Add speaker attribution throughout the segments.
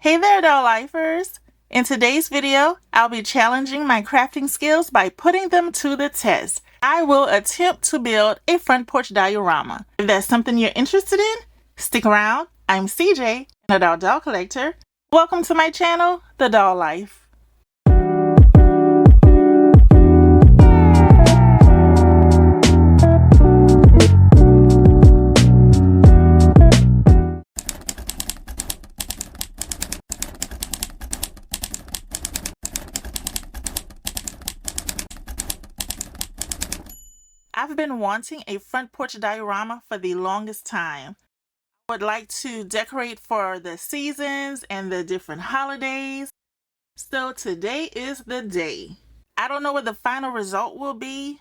Speaker 1: Hey there, doll lifers! In today's video, I'll be challenging my crafting skills by putting them to the test. I will attempt to build a front porch diorama. If that's something you're interested in, stick around. I'm CJ, an adult doll collector. Welcome to my channel, The Doll Life. I've been wanting a front porch diorama for the longest time. I would like to decorate for the seasons and the different holidays. So today is the day. I don't know what the final result will be.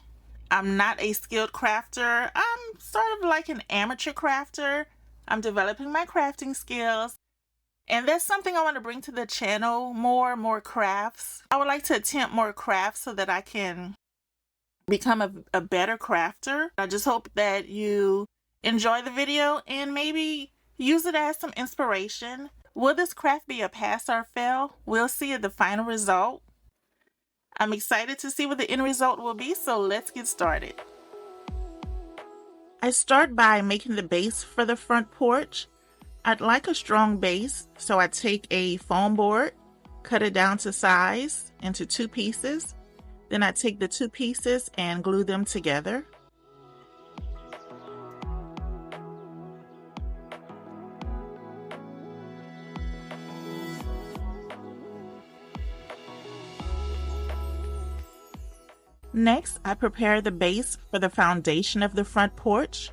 Speaker 1: I'm not a skilled crafter. I'm sort of like an amateur crafter. I'm developing my crafting skills. And that's something I want to bring to the channel, more crafts. I would like to attempt more crafts so that I can become a better crafter. I just hope that you enjoy the video and maybe use it as some inspiration. Will this craft be a pass or fail? We'll see at the final result. I'm excited to see what the end result will be, so let's get started. I start by making the base for the front porch. I'd like a strong base, so I take a foam board, cut it down to size into 2 pieces. Then I take the 2 pieces and glue them together. Next, I prepare the base for the foundation of the front porch.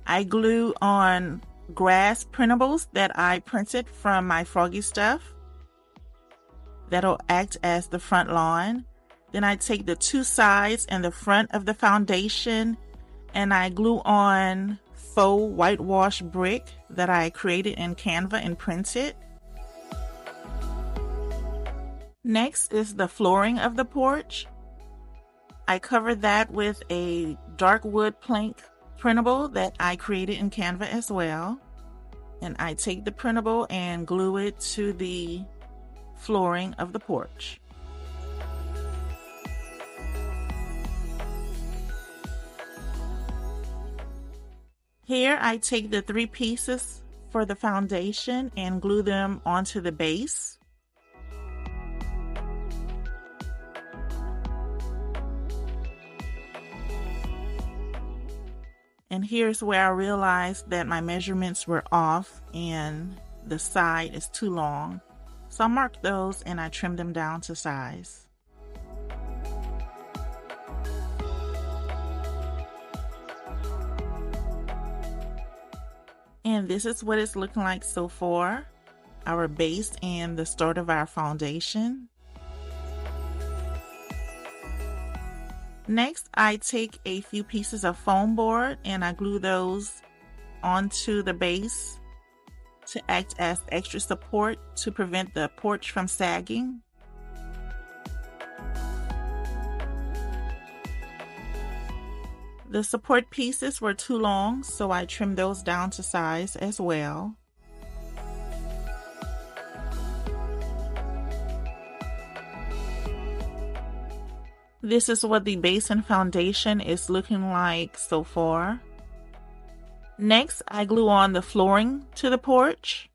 Speaker 1: I glue on grass printables that I printed from my Froggy stuff. That'll act as the front lawn. Then I take the 2 sides and the front of the foundation and I glue on faux whitewash brick that I created in Canva and printed. Next is the flooring of the porch. I cover that with a dark wood plank printable that I created in Canva as well. And I take the printable and glue it to the flooring of the porch. Here I take the 3 pieces for the foundation and glue them onto the base. And here's where I realized that my measurements were off and the side is too long. So I marked those and I trimmed them down to size. And this is what it's looking like so far, our base and the start of our foundation. Next, I take a few pieces of foam board and I glue those onto the base to act as extra support to prevent the porch from sagging. The support pieces were too long, so I trimmed those down to size as well. This is what the base and foundation is looking like so far. Next, I glue on the flooring to the porch.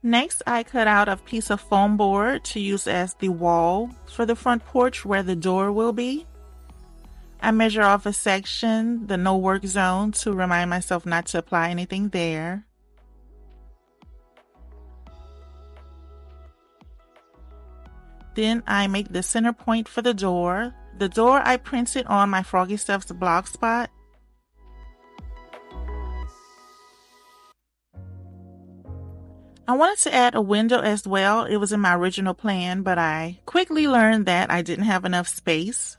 Speaker 1: Next, I cut out a piece of foam board to use as the wall for the front porch where the door will be. I measure off a section, the no work zone, to remind myself not to apply anything there. Then I make the center point for the door. The door I printed on my Froggy Stuff's blog spot. I wanted to add a window as well. It was in my original plan, but I quickly learned that I didn't have enough space.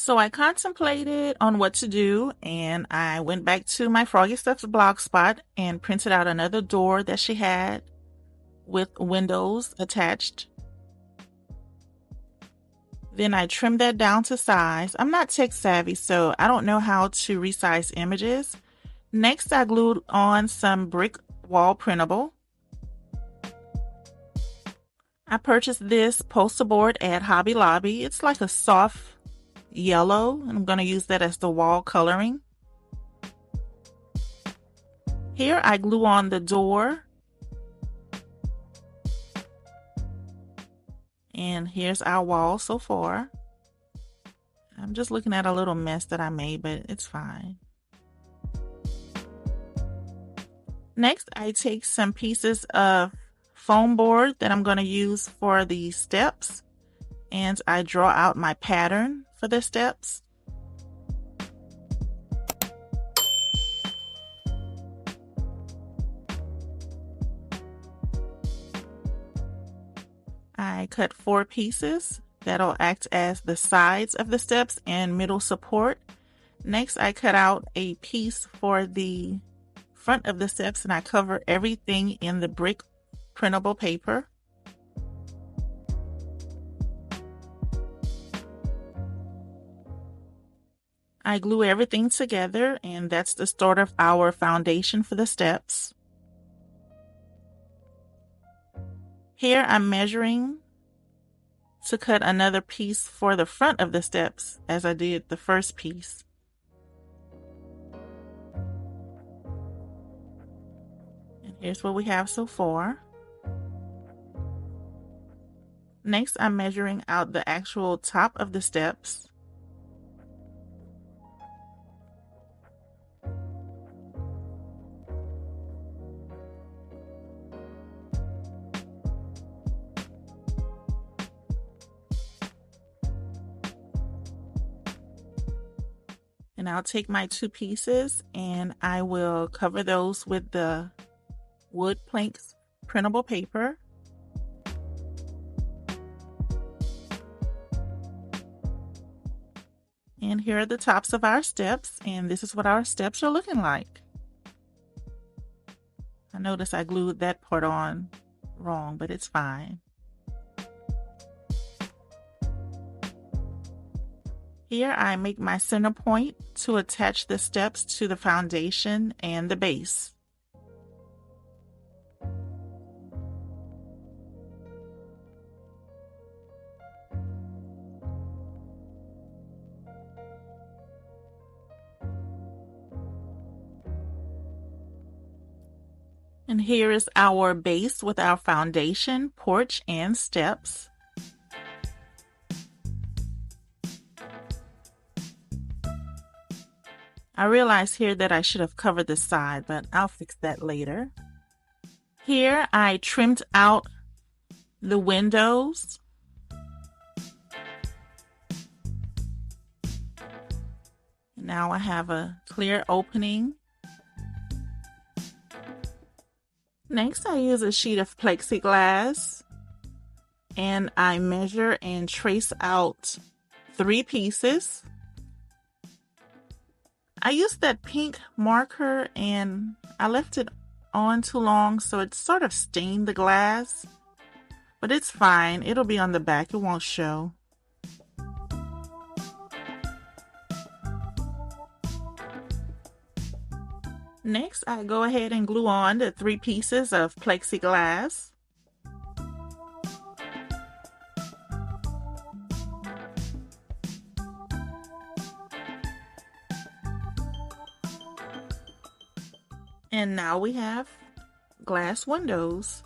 Speaker 1: So I contemplated on what to do, and I went back to my Froggy Stuff's blog spot and printed out another door that she had with windows attached. Then I trimmed that down to size. I'm not tech savvy, so I don't know how to resize images. Next, I glued on some brick wall printable. I purchased this poster board at Hobby Lobby. It's like a soft yellow, and I'm going to use that as the wall coloring. Here I glue on the door. And here's our wall so far. I'm just looking at a little mess that I made, but it's fine. Next, I take some pieces of foam board that I'm going to use for the steps, and I draw out my pattern for the steps. I cut 4 pieces that'll act as the sides of the steps and middle support. Next, I cut out a piece for the front of the steps, and I cover everything in the brick printable paper. I glue everything together, and that's the start of our foundation for the steps. Here I'm measuring to cut another piece for the front of the steps as I did the first piece. And here's what we have so far. Next, I'm measuring out the actual top of the steps. And I'll take my 2 pieces and I will cover those with the wood planks printable paper. And here are the tops of our steps, and this is what our steps are looking like. I noticed I glued that part on wrong, but it's fine. Here I make my center point to attach the steps to the foundation and the base. And here is our base with our foundation, porch, and steps. I realize here that I should have covered the side, but I'll fix that later. Here I trimmed out the windows. Now I have a clear opening. Next, I use a sheet of plexiglass and I measure and trace out 3 pieces. I used that pink marker and I left it on too long, so it sort of stained the glass, but it's fine. It'll be on the back, it won't show. Next, I go ahead and glue on the 3 pieces of plexiglass. And now we have glass windows.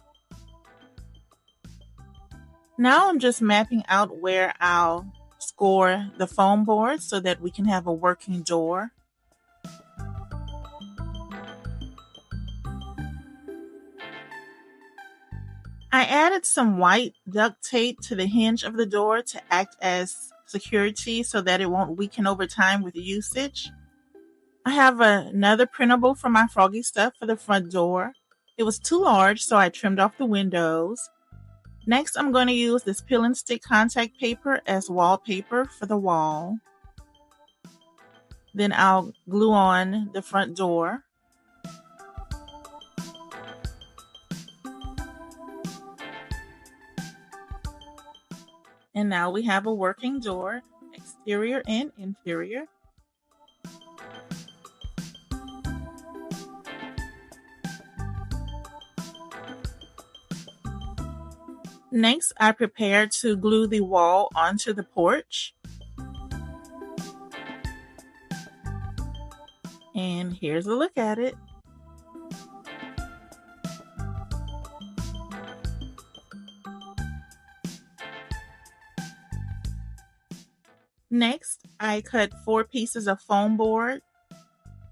Speaker 1: Now I'm just mapping out where I'll score the foam board so that we can have a working door. I added some white duct tape to the hinge of the door to act as security so that it won't weaken over time with usage. I have another printable for my Froggy Stuff for the front door. It was too large, so I trimmed off the windows. Next, I'm going to use this peel and stick contact paper as wallpaper for the wall. Then I'll glue on the front door. And now we have a working door, exterior and interior. Next, I prepare to glue the wall onto the porch. And here's a look at it. Next, I cut 4 pieces of foam board,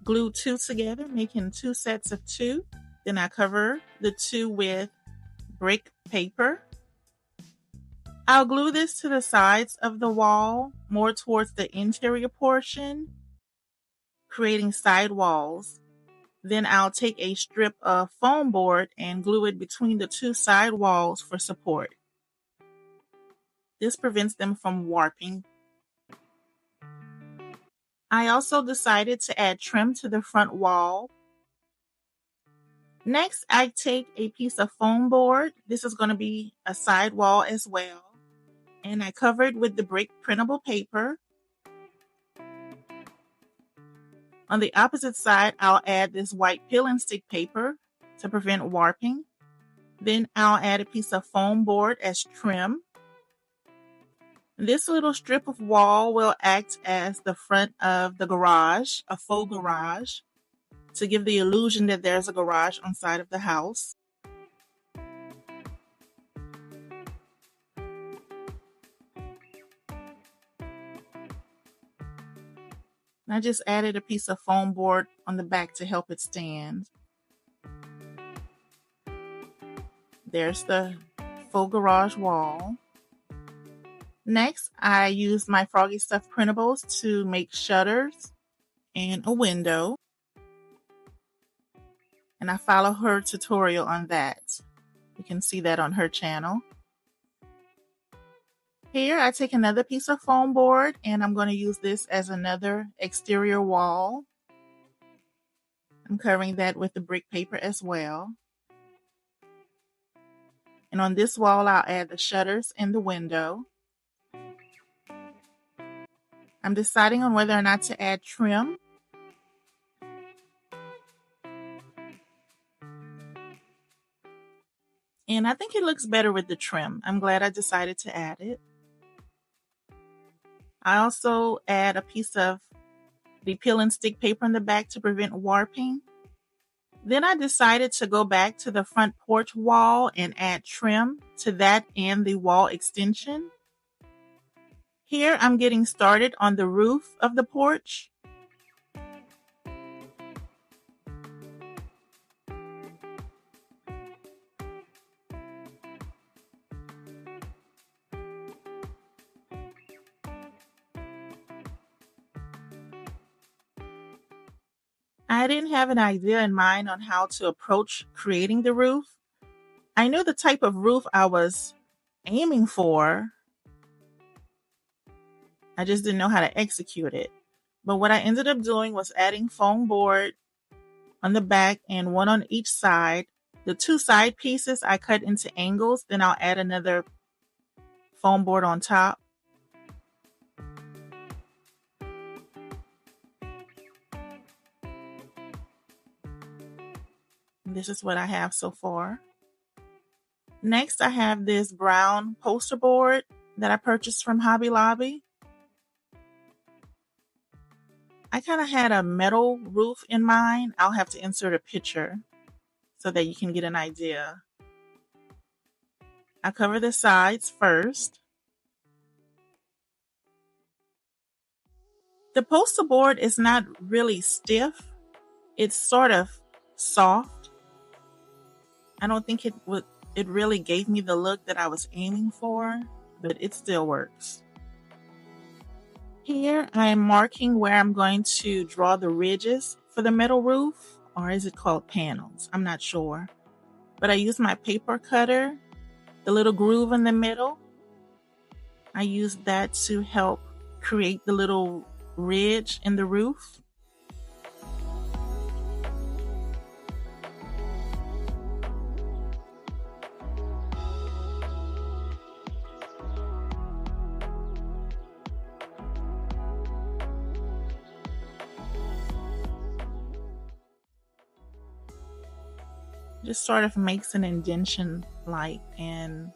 Speaker 1: glue 2 together, making 2 sets of 2. Then I cover the 2 with brick paper. I'll glue this to the sides of the wall, more towards the interior portion, creating side walls. Then I'll take a strip of foam board and glue it between the 2 side walls for support. This prevents them from warping. I also decided to add trim to the front wall. Next, I take a piece of foam board. This is going to be a side wall as well. And I cover it with the brick printable paper. On the opposite side, I'll add this white peel and stick paper to prevent warping. Then I'll add a piece of foam board as trim. This little strip of wall will act as the front of the garage, a faux garage, to give the illusion that there's a garage on side of the house. I just added a piece of foam board on the back to help it stand. There's the faux garage wall. Next, I used my Froggy Stuff printables to make shutters and a window. And I follow her tutorial on that. You can see that on her channel. Here, I take another piece of foam board and I'm going to use this as another exterior wall. I'm covering that with the brick paper as well. And on this wall, I'll add the shutters and the window. I'm deciding on whether or not to add trim. And I think it looks better with the trim. I'm glad I decided to add it. I also add a piece of the peel and stick paper in the back to prevent warping. Then I decided to go back to the front porch wall and add trim to that and the wall extension. Here I'm getting started on the roof of the porch. I didn't have an idea in mind on how to approach creating the roof. I knew the type of roof I was aiming for. I just didn't know how to execute it. But what I ended up doing was adding foam board on the back and one on each side. The 2 side pieces I cut into angles, then I'll add another foam board on top. This is what I have so far. Next, I have this brown poster board that I purchased from Hobby Lobby. I kind of had a metal roof in mind. I'll have to insert a picture so that you can get an idea. I cover the sides first. The poster board is not really stiff. It's sort of soft. I don't think it really gave me the look that I was aiming for, but it still works. Here I'm marking where I'm going to draw the ridges for the metal roof, or is it called panels? I'm not sure. But I use my paper cutter, the little groove in the middle. I use that to help create the little ridge in the roof. Just sort of makes an indentation like, and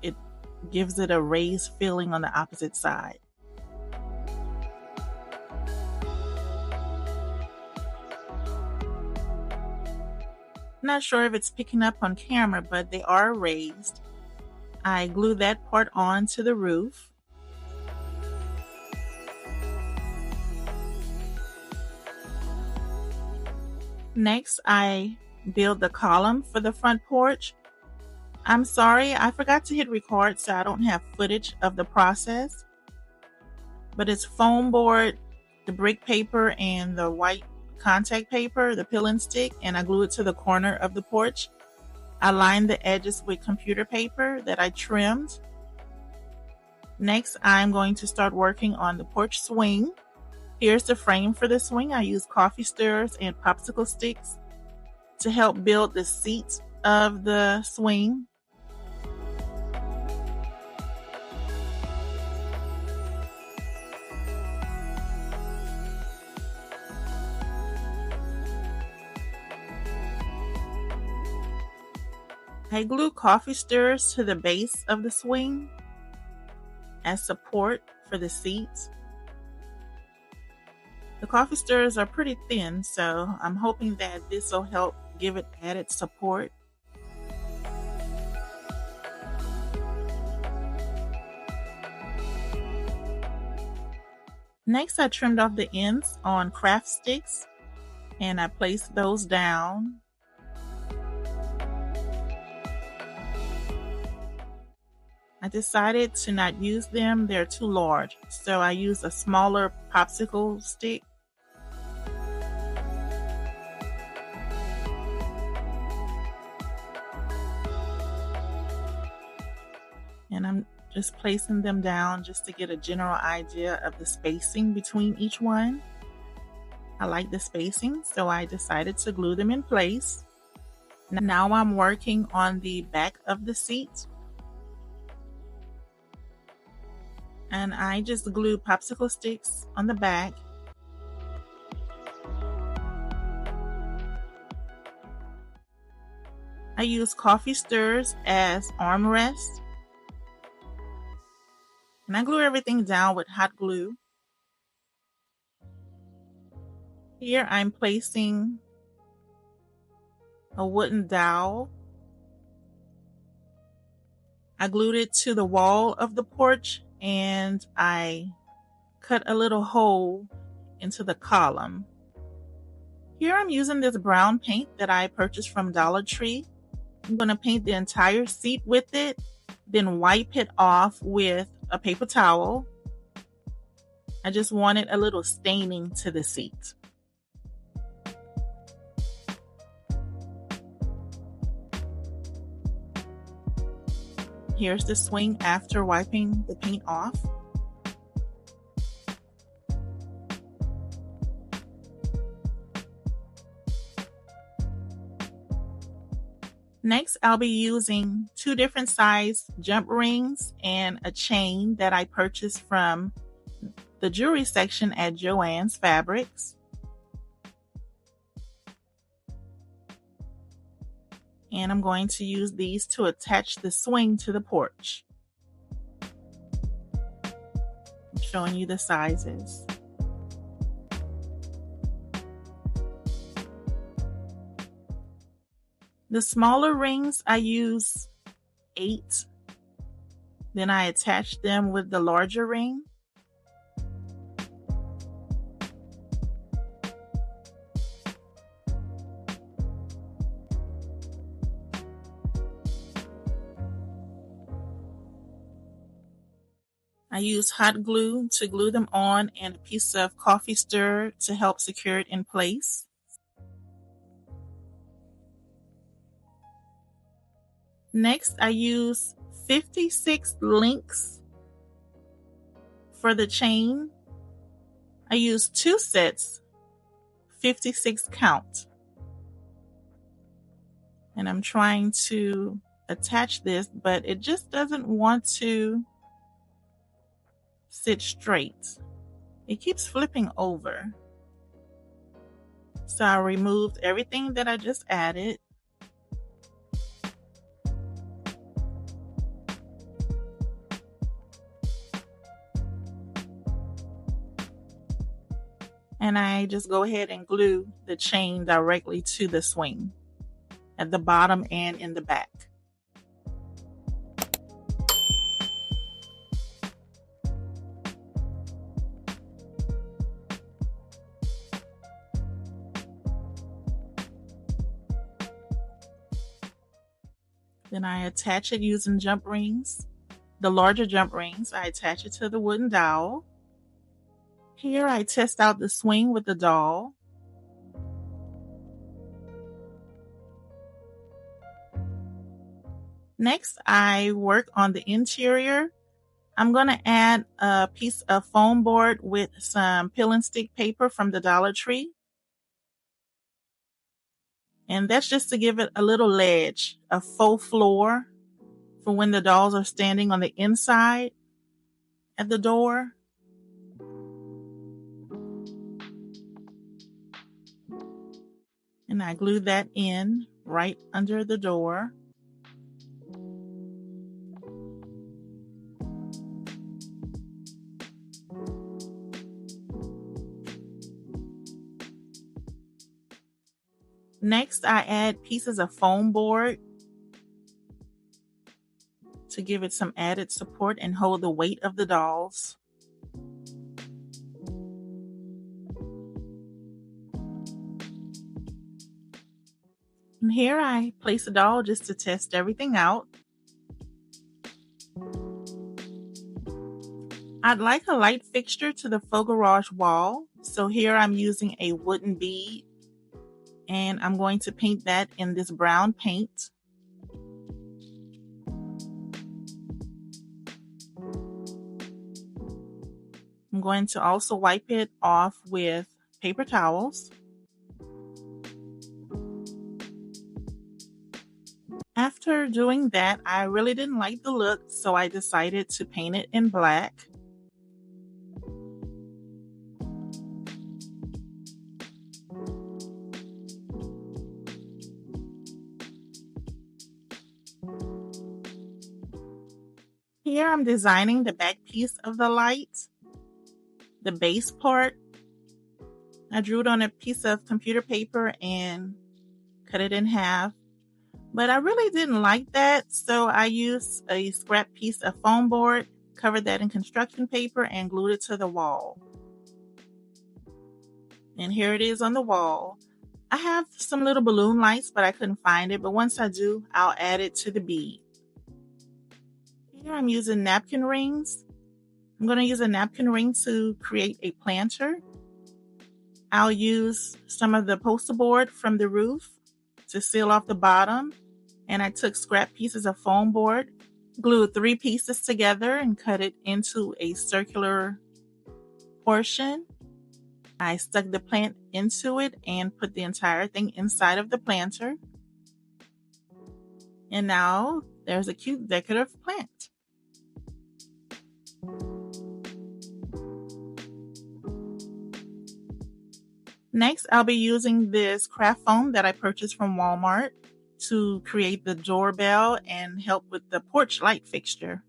Speaker 1: it gives it a raised feeling on the opposite side. Not sure if it's picking up on camera, but they are raised. I glue that part onto the roof. Next, I build the column for the front porch. I'm sorry, I forgot to hit record, so I don't have footage of the process. But it's foam board, the brick paper, and the white contact paper, the peel and stick, and I glue it to the corner of the porch. I line the edges with computer paper that I trimmed. Next, I'm going to start working on the porch swing. Here's the frame for the swing. I use coffee stirrers and popsicle sticks to help build the seat of the swing. I glue coffee stirrers to the base of the swing as support for the seats. The coffee stirrers are pretty thin, so I'm hoping that this will help give it added support. Next, I trimmed off the ends on craft sticks and I placed those down. I decided to not use them, they're too large, so I used a smaller popsicle stick. And I'm just placing them down just to get a general idea of the spacing between each one. I like the spacing, so I decided to glue them in place. Now I'm working on the back of the seat. And I just glue popsicle sticks on the back. I use coffee stirrers as armrests. And I glue everything down with hot glue. Here I'm placing a wooden dowel. I glued it to the wall of the porch and I cut a little hole into the column. Here I'm using this brown paint that I purchased from Dollar Tree. I'm going to paint the entire seat with it, then wipe it off with a paper towel. I just wanted a little staining to the seat. Here's the swing after wiping the paint off. Next, I'll be using 2 different size jump rings and a chain that I purchased from the jewelry section at Joann's Fabrics. And I'm going to use these to attach the swing to the porch. I'm showing you the sizes. The smaller rings, I use 8. Then I attach them with the larger ring. I use hot glue to glue them on and a piece of coffee stirrer to help secure it in place. Next, I use 56 links for the chain. I used 2 sets, 56 count. And I'm trying to attach this, but it just doesn't want to sit straight. It keeps flipping over. So I removed everything that I just added. And I just go ahead and glue the chain directly to the swing at the bottom and in the back. Then I attach it using jump rings. The larger jump rings, I attach it to the wooden dowel. Here I test out the swing with the dowel. Next, I work on the interior. I'm going to add a piece of foam board with some peel and stick paper from the Dollar Tree. And that's just to give it a little ledge, a faux floor for when the dolls are standing on the inside at the door. And I glue that in right under the door. Next, I add pieces of foam board to give it some added support and hold the weight of the dolls. And here I place a doll just to test everything out. I'd like a light fixture to the faux garage wall, so here I'm using a wooden bead, and I'm going to paint that in this brown paint. I'm going to also wipe it off with paper towels. After doing that, I really didn't like the look, so I decided to paint it in black. Here I'm designing the back piece of the light, the base part. I drew it on a piece of computer paper and cut it in half. But I really didn't like that, so I used a scrap piece of foam board, covered that in construction paper, and glued it to the wall. And here it is on the wall. I have some little balloon lights, but I couldn't find it. But once I do, I'll add it to the bead. Here I'm using napkin rings. I'm going to use a napkin ring to create a planter. I'll use some of the poster board from the roof to seal off the bottom. And I took scrap pieces of foam board, glued 3 pieces together and cut it into a circular portion. I stuck the plant into it and put the entire thing inside of the planter. And now there's a cute decorative plant. Next, I'll be using this craft foam that I purchased from Walmart to create the doorbell and help with the porch light fixture.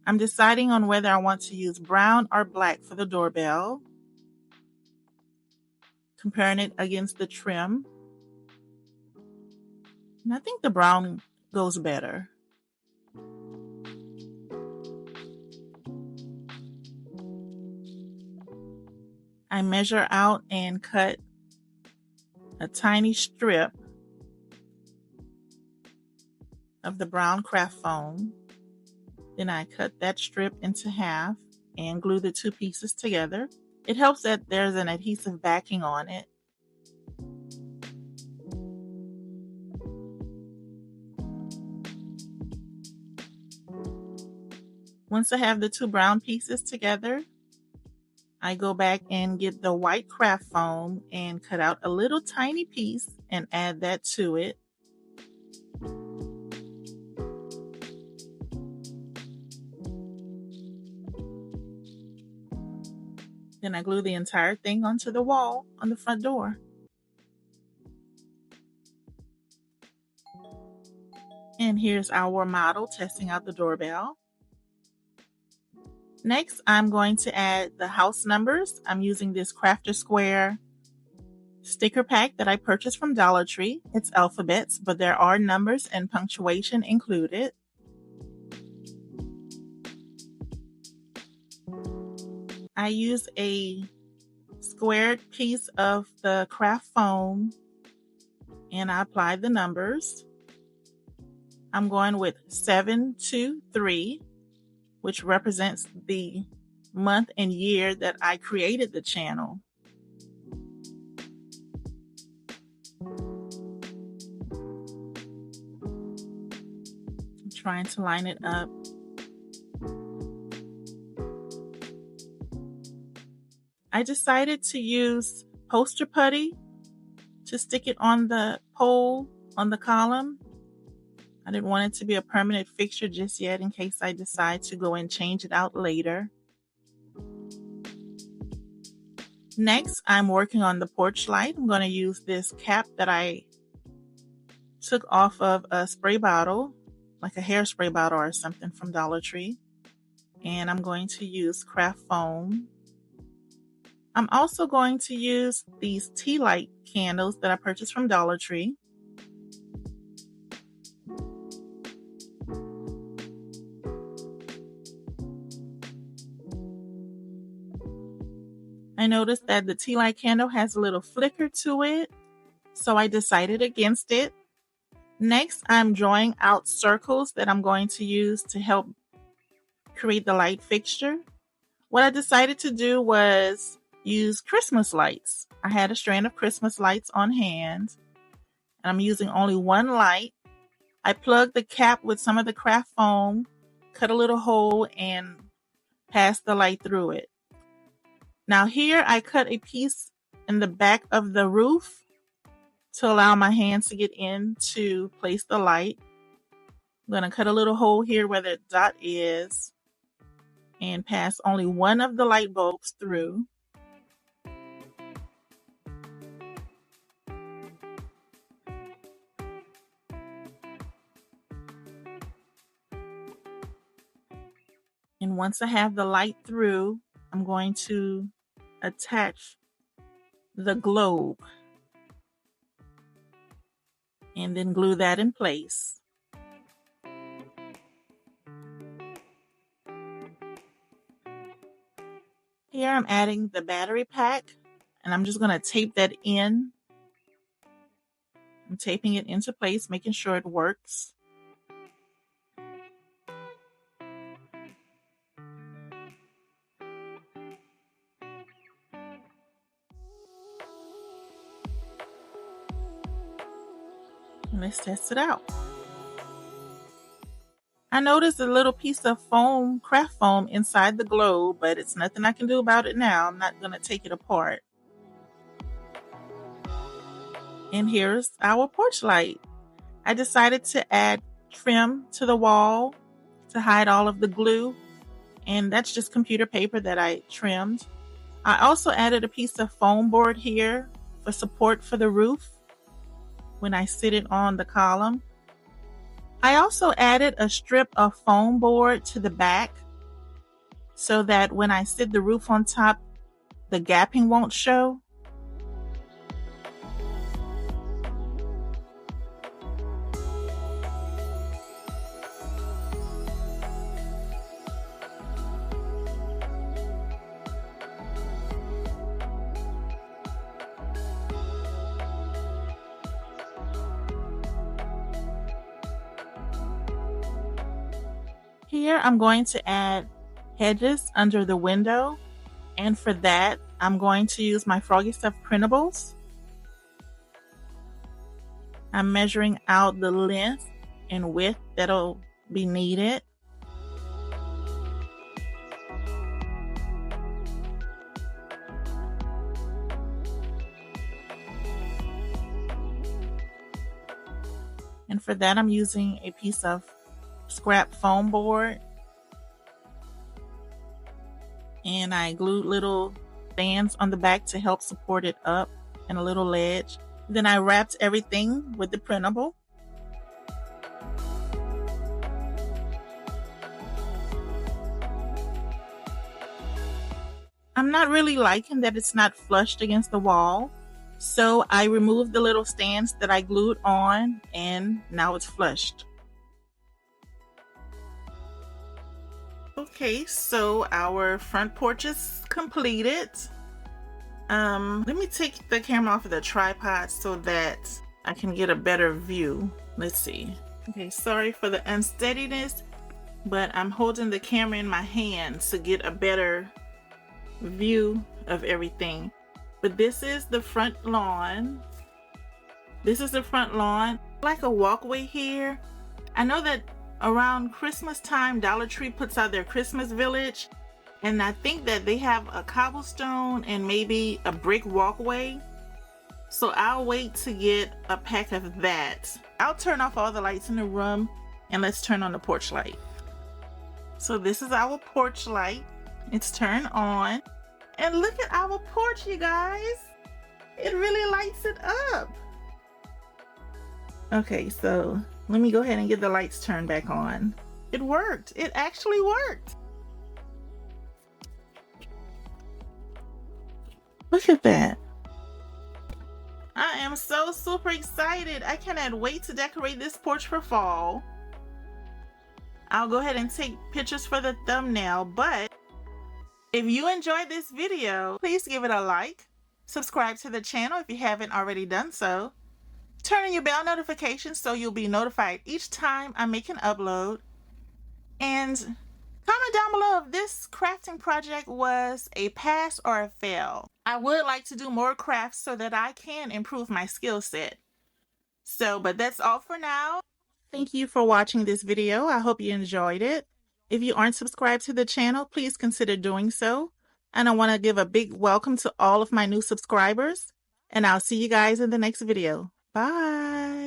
Speaker 1: I'm deciding on whether I want to use brown or black for the doorbell, comparing it against the trim. And I think the brown goes better. I measure out and cut a tiny strip of the brown craft foam. Then I cut that strip into half and glue the 2 pieces together. It helps that there's an adhesive backing on it. Once I have the 2 brown pieces together, I go back and get the white craft foam and cut out a little tiny piece and add that to it. Then I glue the entire thing onto the wall on the front door. And here's our model testing out the doorbell. Next, I'm going to add the house numbers. I'm using this Crafter Square sticker pack that I purchased from Dollar Tree. It's alphabets, but there are numbers and punctuation included. I use a squared piece of the craft foam and I apply the numbers. I'm going with 723, which represents the month and year that I created the channel. I'm trying to line it up. I decided to use poster putty to stick it on the pole on the column. I didn't want it to be a permanent fixture just yet in case I decide to go and change it out later. Next, I'm working on the porch light. I'm going to use this cap that I took off of a spray bottle, like a hairspray bottle or something from Dollar Tree. And I'm going to use craft foam. I'm also going to use these tea light candles that I purchased from Dollar Tree. I noticed that the tea light candle has a little flicker to it, so I decided against it. Next, I'm drawing out circles that I'm going to use to help create the light fixture. What I decided to do was use Christmas lights. I had a strand of Christmas lights on hand, and I'm using only one light. I plugged the cap with some of the craft foam, cut a little hole, and passed the light through it. Now here I cut a piece in the back of the roof to allow my hands to get in to place the light. I'm going to cut a little hole here where the dot is and pass only one of the light bulbs through. And once I have the light through, I'm going to attach the globe and then glue that in place. Here I'm adding the battery pack and I'm just going to tape that in. I'm taping it into place, making sure it works. Let's test it out. I noticed a little piece of foam, craft foam inside the globe, but it's nothing I can do about it now. I'm not going to take it apart. And here's our porch light. I decided to add trim to the wall to hide all of the glue, and that's just computer paper that I trimmed. I also added a piece of foam board here for support for the roof when I sit it on the column. I also added a strip of foam board to the back so that when I sit the roof on top, the gapping won't show. Here I'm going to add hedges under the window, and for that I'm going to use my Froggy Stuff printables. I'm measuring out the length and width that'll be needed. And for that, I'm using a piece of scrap foam board. And I glued little stands on the back to help support it up and a little ledge. Then I wrapped everything with the printable. I'm not really liking that it's not flushed against the wall. So I removed the little stands that I glued on and now it's flushed. Okay, so our front porch is completed. Let me take the camera off of the tripod so that I can get a better view. Let's see. Okay, sorry for the unsteadiness, but I'm holding the camera in my hand to get a better view of everything. But this is the front lawn. This is the front lawn. Like a walkway here. I know that around Christmas time, Dollar Tree puts out their Christmas village, and I think that they have a cobblestone and maybe a brick walkway. So I'll wait to get a pack of that. I'll turn off all the lights in the room and let's turn on the porch light. So this is our porch light. It's turned on. And look at our porch, you guys. It really lights it up. Okay, so let me go ahead and get the lights turned back on. It worked. It actually worked. Look at that. I am so super excited. I cannot wait to decorate this porch for fall. I'll go ahead and take pictures for the thumbnail, but if you enjoyed this video, please give it a like, subscribe to the channel if you haven't already done so, turn on your bell notifications so you'll be notified each time I make an upload, and comment down below if this crafting project was a pass or a fail. I would like to do more crafts so that I can improve my skill set. But that's all for now. Thank you for watching this video. I hope you enjoyed it. If you aren't subscribed to the channel, please consider doing so. And I want to give a big welcome to all of my new subscribers. And I'll see you guys in the next video. Bye.